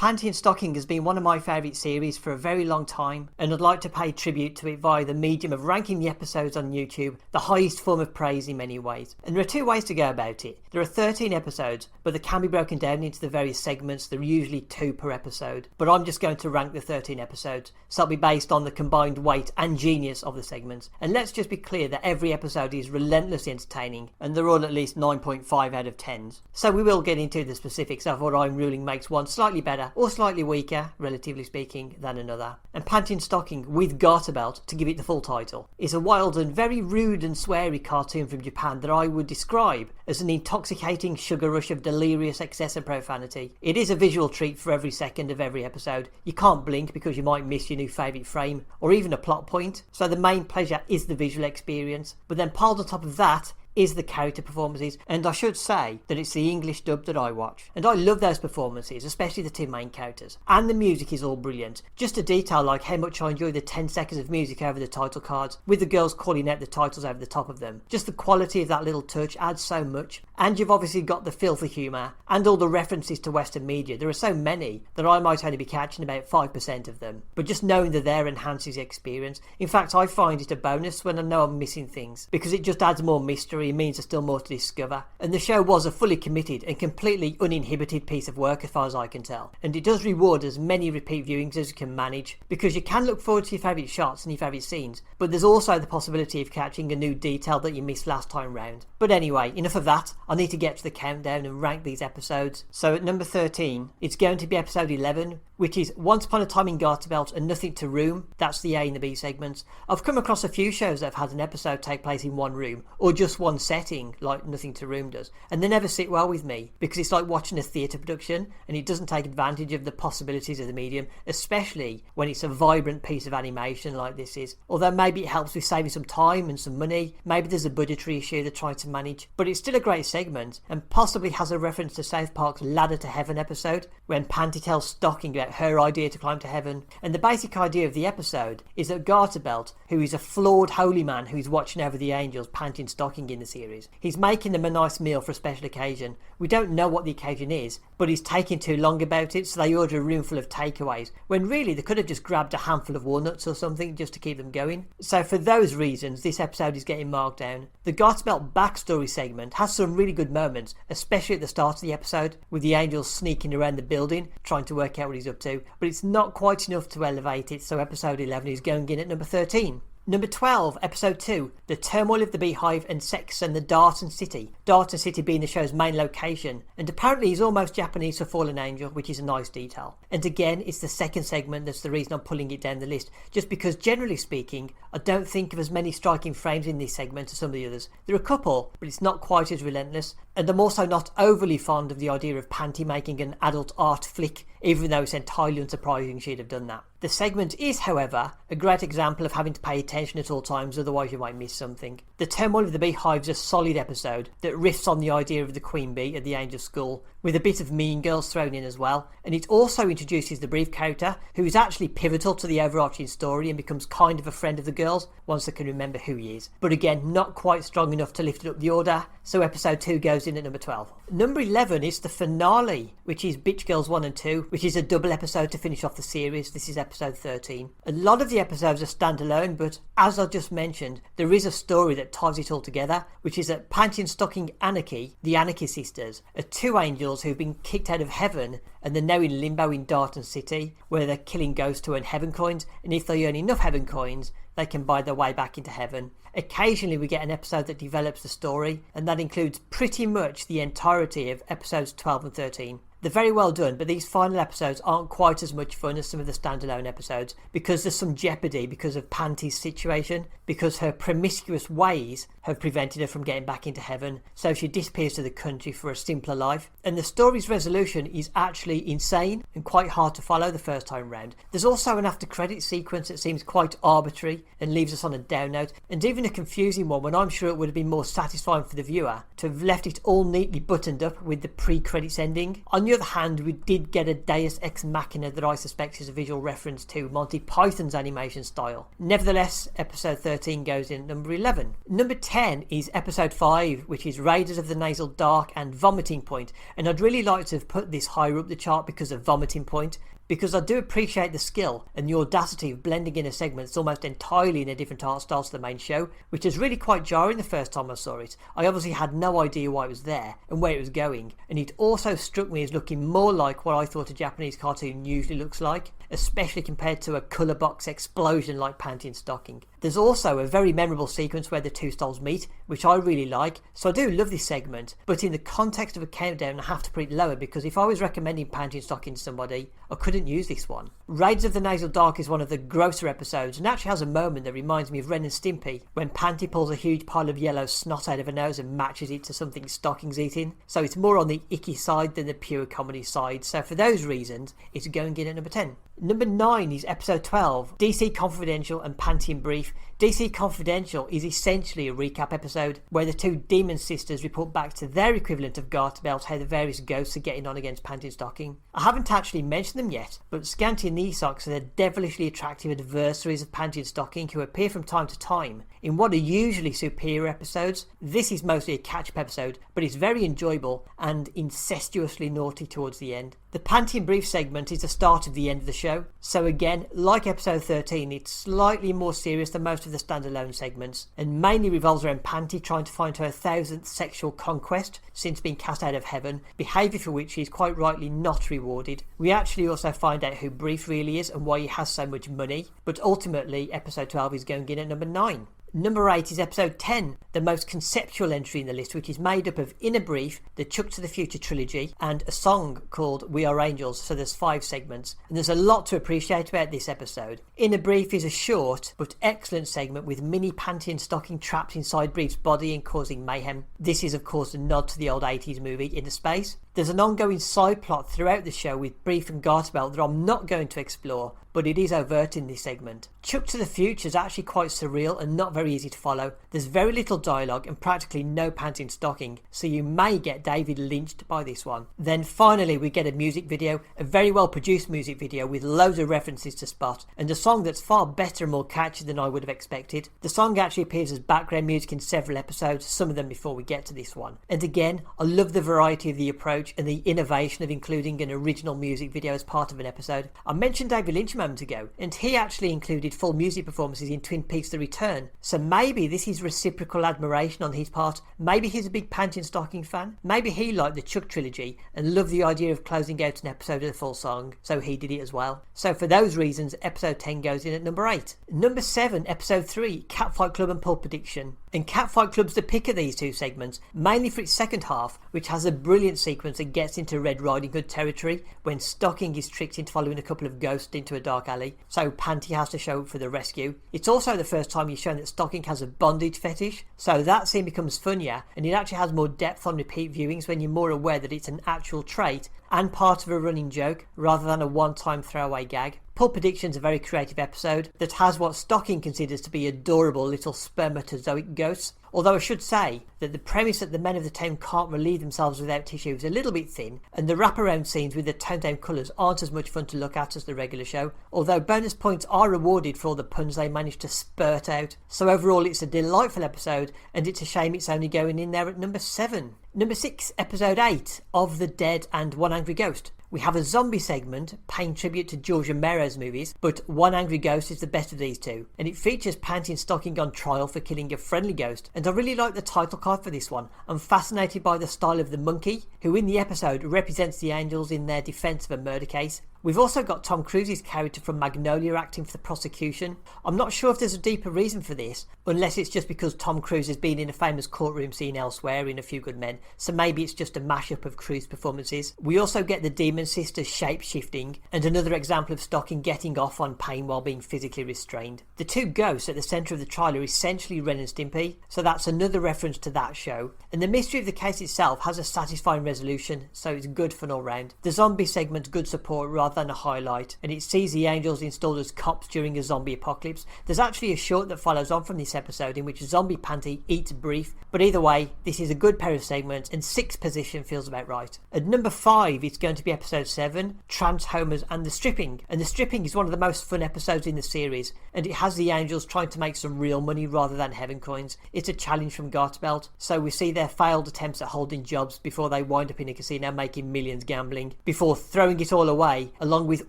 Panty Stocking has been one of my favourite series for a very long time, and I'd like to pay tribute to it via the medium of ranking the episodes on YouTube, the highest form of praise in many ways. And there are two ways to go about it. There are 13 episodes, but they can be broken down into the various segments. There are usually 2 per episode, but I'm just going to rank the 13 episodes, so it'll be based on the combined weight and genius of the segments. And let's just be clear that every episode is relentlessly entertaining, and they're all at least 9.5 out of 10s. So we will get into the specifics of what I'm ruling makes one slightly better or slightly weaker, relatively speaking, than another. And Panty Stocking, with Garterbelt, to give it the full title, is a wild and very rude and sweary cartoon from Japan that I would describe as an intoxicating sugar rush of delirious excess and profanity. It is a visual treat for every second of every episode. You can't blink because you might miss your new favourite frame or even a plot point, so the main pleasure is the visual experience, but then piled on top of that is the character performances, and I should say that it's the English dub that I watch, and I love those performances, especially the 2 main characters, and the music is all brilliant. Just a detail like how much I enjoy the 10 seconds of music over the title cards with the girls calling out the titles over the top of them. Just the quality of that little touch adds so much, and you've obviously got the filthy humour and all the references to Western media. There are so many that I might only be catching about 5% of them, but just knowing they're there enhances the experience. In fact, I find it a bonus when I know I'm missing things, because it just adds more mystery. It means there's still more to discover, and the show was a fully committed and completely uninhibited piece of work as far as I can tell, and it does reward as many repeat viewings as you can manage, because you can look forward to your favourite shots and your favourite scenes, but there's also the possibility of catching a new detail that you missed last time round. But anyway, enough of that. I need to get to the countdown and rank these episodes. So at number 13 it's going to be episode 11, which is Once Upon a Time in Garterbelt and Nothing to Room. That's the A and the B segments. I've come across a few shows that have had an episode take place in one room or just one setting, like Nothing to Room does, and they never sit well with me, because it's like watching a theatre production and it doesn't take advantage of the possibilities of the medium, especially when it's a vibrant piece of animation like this is. Although maybe it helps with saving some time and some money, maybe there's a budgetary issue they're trying to manage, but it's still a great segment, and possibly has a reference to South Park's Ladder to Heaven episode, when Panty tells Stocking about her idea to climb to heaven. And the basic idea of the episode is that Garterbelt, who is a flawed holy man who's watching over the angels, Panty and Stocking in the series, he's making them a nice meal for a special occasion. We don't know what the occasion is, but he's taking too long about it, so they order a room full of takeaways, when really they could have just grabbed a handful of walnuts or something just to keep them going. So for those reasons, this episode is getting marked down. The Garterbelt backstory segment has some really good moments, especially at the start of the episode, with the angels sneaking around the building trying to work out what he's up to, but it's not quite enough to elevate it, so episode 11 is going in at number 13. Number 12, episode 2, The Turmoil of the Beehive and Sex and the Daten City. Daten City being the show's main location, and apparently he's almost Japanese for Fallen Angel, which is a nice detail. And again, it's the second segment that's the reason I'm pulling it down the list, just because generally speaking, I don't think of as many striking frames in this segment as some of the others. There are a couple, but it's not quite as relentless, and I'm also not overly fond of the idea of Panty making an adult art flick, even though it's entirely unsurprising she'd have done that. The segment is, however, a great example of having to pay attention at all times, otherwise you might miss something. The Turmoil of the Beehive is a solid episode that riffs on the idea of the Queen Bee at the Angel School, with a bit of Mean Girls thrown in as well, and it also introduces the brief character, who is actually pivotal to the overarching story and becomes kind of a friend of the girls once they can remember who he is. But again, not quite strong enough to lift it up the order, so episode 2 goes in at number 12. Number 11 is the finale, which is Bitch Girls 1 and 2, which is a double episode to finish off the series. This is episode 13. A lot of the episodes are standalone, but as I just mentioned, there is a story that ties it all together, which is that Panty and Stocking Anarchy, the Anarchy sisters, are 2 angels who've been kicked out of heaven and they're now in limbo in Daten City, where they're killing ghosts to earn heaven coins, and if they earn enough heaven coins, they can buy their way back into heaven. Occasionally we get an episode that develops the story, and that includes pretty much the entirety of episodes 12 and 13. They're very well done, but these final episodes aren't quite as much fun as some of the standalone episodes, because there's some jeopardy because of Panty's situation, because her promiscuous ways have prevented her from getting back into heaven, so she disappears to the country for a simpler life. And the story's resolution is actually insane and quite hard to follow the first time round. There's also an after credit sequence that seems quite arbitrary and leaves us on a down note, and even a confusing one when I'm sure it would have been more satisfying for the viewer to have left it all neatly buttoned up with the pre-credits ending. On the other hand, we did get a Deus Ex Machina that I suspect is a visual reference to Monty Python's animation style. Nevertheless, episode 13 goes in at number 11. Number 10 is episode 5, which is Raiders of the Nasal Dark and Vomiting Point, and I'd really like to have put this higher up the chart because of Vomiting Point, because I do appreciate the skill and the audacity of blending in a segment that's almost entirely in a different art style to the main show, which was really quite jarring the first time I saw it. I obviously had no idea why it was there and where it was going, and it also struck me as looking more like what I thought a Japanese cartoon usually looks like, especially compared to a colour box explosion like Panty Stocking. There's also a very memorable sequence where the two styles meet, which I really like, so I do love this segment, but in the context of a countdown I have to put it lower because if I was recommending Panty Stocking to somebody, I couldn't use this one. Raiders of the Nasal Dark is one of the grosser episodes and actually has a moment that reminds me of Ren and Stimpy when Panty pulls a huge pile of yellow snot out of her nose and matches it to something Stocking's eating, so it's more on the icky side than the pure comedy side, so for those reasons it's going in at number 10. Number 9 is episode 12, DC Confidential and Panty in Brief. DC Confidential is essentially a recap episode where the two demon sisters report back to their equivalent of Garterbelt how the various ghosts are getting on against Panty Stocking. I haven't actually mentioned them yet, but Scanty and Knee Socks are the devilishly attractive adversaries of Panty Stocking who appear from time to time in what are usually superior episodes. This is mostly a catch-up episode, but it's very enjoyable and incestuously naughty towards the end. The Panty in Brief segment is the start of the end of the show, so again, like episode 13, it's slightly more serious than most of the standalone segments, and mainly revolves around Panty trying to find her 1000th sexual conquest since being cast out of heaven, behaviour for which she is quite rightly not rewarded. We actually also find out who Brief really is and why he has so much money, but ultimately episode 12 is going in at number 9. Number 8 is episode 10, the most conceptual entry in the list, which is made up of In a Brief, the Chuck to the Future trilogy, and a song called We Are Angels, so there's 5 segments. And there's a lot to appreciate about this episode. In a Brief is a short but excellent segment with mini Panty and Stocking trapped inside Brief's body and causing mayhem. This is of course a nod to the old 80s movie Inner Space. There's an ongoing side plot throughout the show with Brief and Garterbelt that I'm not going to explore, but it is overt in this segment. Chuck to the Future is actually quite surreal and not very easy to follow. There's very little dialogue and practically no Panty and Stocking, so you may get David lynched by this one. Then finally we get a music video, a very well produced music video with loads of references to spot, and a song that's far better and more catchy than I would have expected. The song actually appears as background music in several episodes, some of them before we get to this one. And again, I love the variety of the approach and the innovation of including an original music video as part of an episode. I mentioned David Lynch a moment ago, and he actually included full music performances in Twin Peaks The Return, so maybe this is reciprocal admiration on his part. Maybe he's a big Panty and Stocking fan, maybe he liked the Chuck trilogy and loved the idea of closing out an episode with a full song, so he did it as well. So for those reasons, episode 10 goes in at number 8. Number 7, episode 3, Catfight Club and Pulp Addiction. And Catfight Club's the pick of these two segments, mainly for its second half, which has a brilliant sequence that gets into Red Riding Hood territory when Stocking is tricked into following a couple of ghosts into a dark alley, so Panty has to show up for the rescue. It's also the first time you've shown that Stocking has a bondage fetish, so that scene becomes funnier, and it actually has more depth on repeat viewings when you're more aware that it's an actual trait and part of a running joke rather than a one-time throwaway gag. Pulp Addiction's a very creative episode that has what Stocking considers to be adorable little spermatozoic ghosts, although I should say that the premise that the men of the town can't relieve themselves without tissue is a little bit thin, and the wraparound scenes with the toned down colours aren't as much fun to look at as the regular show, although bonus points are rewarded for all the puns they manage to spurt out. So overall it's a delightful episode, and it's a shame it's only going in there at number 7. Number 6, episode 8, Of the Dead and One Angry Ghost. We have a zombie segment paying tribute to George Romero's movies, but One Angry Ghost is the best of these two, and it features Panty and Stocking on trial for killing a friendly ghost, and I really like the title card for this one. I'm fascinated by the style of the monkey, who in the episode represents the angels in their defence of a murder case. We've also got Tom Cruise's character from Magnolia acting for the prosecution. I'm not sure if there's a deeper reason for this, unless it's just because Tom Cruise has been in a famous courtroom scene elsewhere in A Few Good Men, so maybe it's just a mashup of Cruise performances. We also get the Demon Sisters shape-shifting, and another example of Stocking getting off on pain while being physically restrained. The two ghosts at the centre of the trial are essentially Ren and Stimpy, so that's another reference to that show. And the mystery of the case itself has a satisfying resolution, so it's good fun all round. The zombie segment's good support rather rather than a highlight, and it sees the Angels installed as cops during a zombie apocalypse. There's actually a short that follows on from this episode in which zombie Panty eats Brief, but either way, this is a good pair of segments, and 6th position feels about right. At number 5, it's going to be episode 7, Trans Homers and the Stripping. And the Stripping is one of the most fun episodes in the series, and it has the Angels trying to make some real money rather than heaven coins. It's a challenge from Garterbelt, so we see their failed attempts at holding jobs before they wind up in a casino making millions gambling, before throwing it all away, along with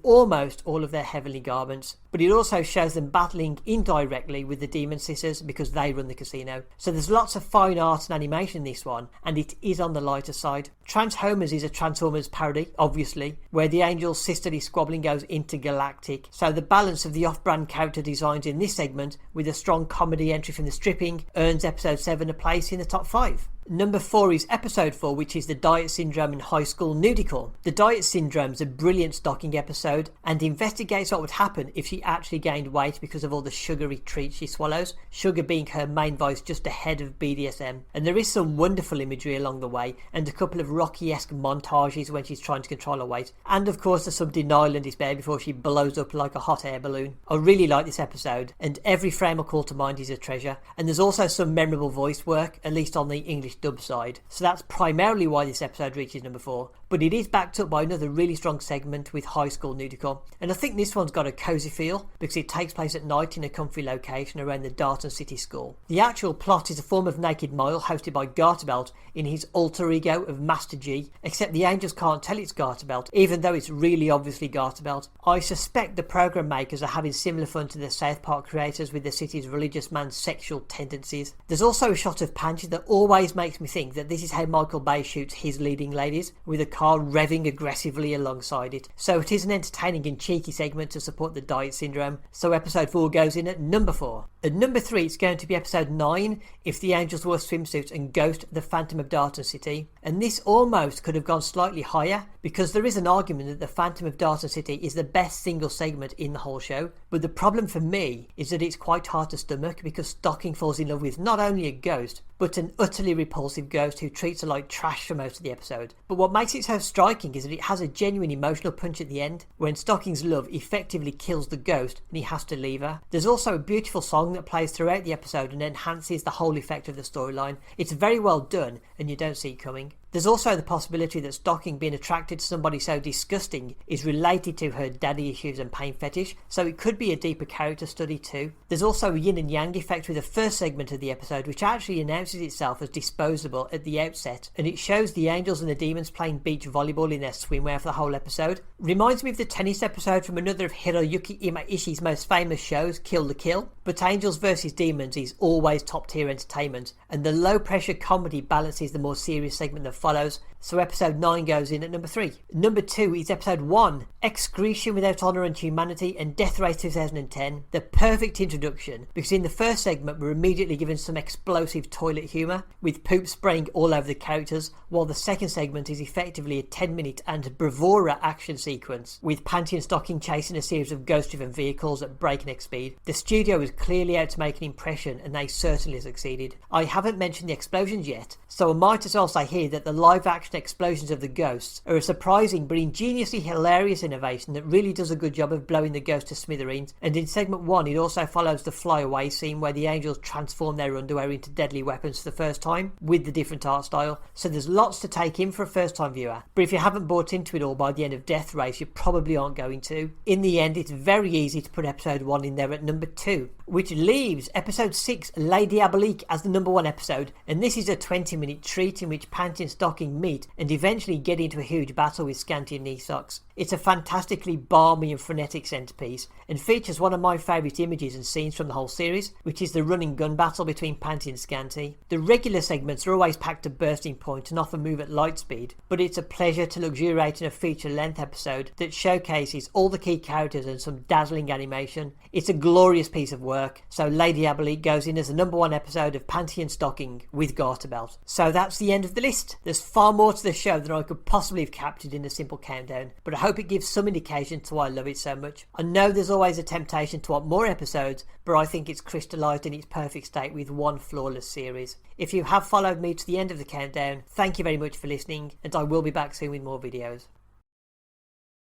almost all of their heavenly garments. But it also shows them battling indirectly with the Demon Sisters because they run the casino. So there's lots of fine art and animation in this one, and it is on the lighter side. Transformers is a Transformers parody, obviously, where the Angels' sisterly squabbling goes intergalactic. So the balance of the off-brand character designs in this segment, with a strong comedy entry from the Stripping, earns episode 7 a place in the top 5. Number 4 is episode 4, which is the Diet Syndrome in High School Nudical. The Diet Syndrome is a brilliant Stocking episode and investigates what would happen if she actually gained weight because of all the sugary treats she swallows, sugar being her main vice just ahead of BDSM. And there is some wonderful imagery along the way and a couple of Rocky-esque montages when she's trying to control her weight, and of course there's some denial and despair before she blows up like a hot air balloon. I really like this episode, and every frame I call to mind is a treasure. And there's also some memorable voice work, at least on the English dub side, so that's primarily why this episode reaches number 4, but it is backed up by another really strong segment with High School Nudical. And I think this one's got a cosy feel because it takes place at night in a comfy location around the Daten City School. The actual plot is a form of Naked Mile hosted by Garterbelt in his alter ego of Master G, except the Angels can't tell it's Garterbelt, even though it's really obviously Garterbelt. I suspect the program makers are having similar fun to the South Park creators with the city's religious man's sexual tendencies. There's also a shot of Panty that always makes me think that this is how Michael Bay shoots his leading ladies, with a car revving aggressively alongside it. So it is an entertaining and cheeky segment to support the Diet Syndrome, so episode 4 goes in at number 4. At number 3 it's going to be episode 9, If the Angels Wore Swimsuits and Ghost the Phantom of Daten City. And this almost could have gone slightly higher, because there is an argument that the Phantom of Daten City is the best single segment in the whole show. But the problem for me is that it's quite hard to stomach, because Stocking falls in love with not only a ghost, but an utterly repulsive ghost who treats her like trash for most of the episode. But what makes it so striking is that it has a genuine emotional punch at the end, when Stocking's love effectively kills the ghost and he has to leave her. There's also a beautiful song that plays throughout the episode and enhances the whole effect of the storyline. It's very well done and you don't see it coming. There's also the possibility that Stocking being attracted to somebody so disgusting is related to her daddy issues and pain fetish, so it could be a deeper character study too. There's also a yin and yang effect with the first segment of the episode, which actually announces itself as disposable at the outset, and it shows the Angels and the Demons playing beach volleyball in their swimwear for the whole episode. Reminds me of the tennis episode from another of Hiroyuki Imaishi's most famous shows, Kill the Kill, but Angels vs Demons is always top tier entertainment, and the low pressure comedy balances the more serious segment that follows, so episode 9 goes in at number 3. Number 2 is episode 1, Excretion Without Honour and Humanity and Death Race 2010. The perfect introduction, because in the first segment we're immediately given some explosive toilet humour, with poop spraying all over the characters, while the second segment is effectively a 10-minute and bravura action sequence, with Panty and Stocking chasing a series of ghost-driven vehicles at breakneck speed. The studio was clearly out to make an impression, and they certainly succeeded. I haven't mentioned the explosions yet, so I might as well say here that the live-action explosions of the ghosts are a surprising but ingeniously hilarious innovation that really does a good job of blowing the ghost to smithereens. And in segment 1 it also follows the flyaway scene where the Angels transform their underwear into deadly weapons for the first time, with the different art style. So there's lots to take in for a first time viewer, but if you haven't bought into it all by the end of Death Race you probably aren't going to. In the end it's very easy to put episode 1 in there at number 2, which leaves episode 6, Les Diaboliques, as the number 1 episode. And this is a 20-minute treat in which Panty and Stocking meet and eventually get into a huge battle with Scanty and Knee Socks. It's a fantastically balmy and frenetic centrepiece and features one of my favourite images and scenes from the whole series, which is the running gun battle between Panty and Scanty. The regular segments are always packed to bursting point and often move at light speed, but it's a pleasure to luxuriate in a feature-length episode that showcases all the key characters and some dazzling animation. It's a glorious piece of work, so Les Diaboliques goes in as the number 1 episode of Panty and Stocking with Garterbelt. So that's the end of the list. There's far more to the show than I could possibly have captured in a simple countdown, but I hope it gives some indication to why I love it so much. I know there's always a temptation to want more episodes, but I think it's crystallised in its perfect state with one flawless series. If you have followed me to the end of the countdown, thank you very much for listening, and I will be back soon with more videos.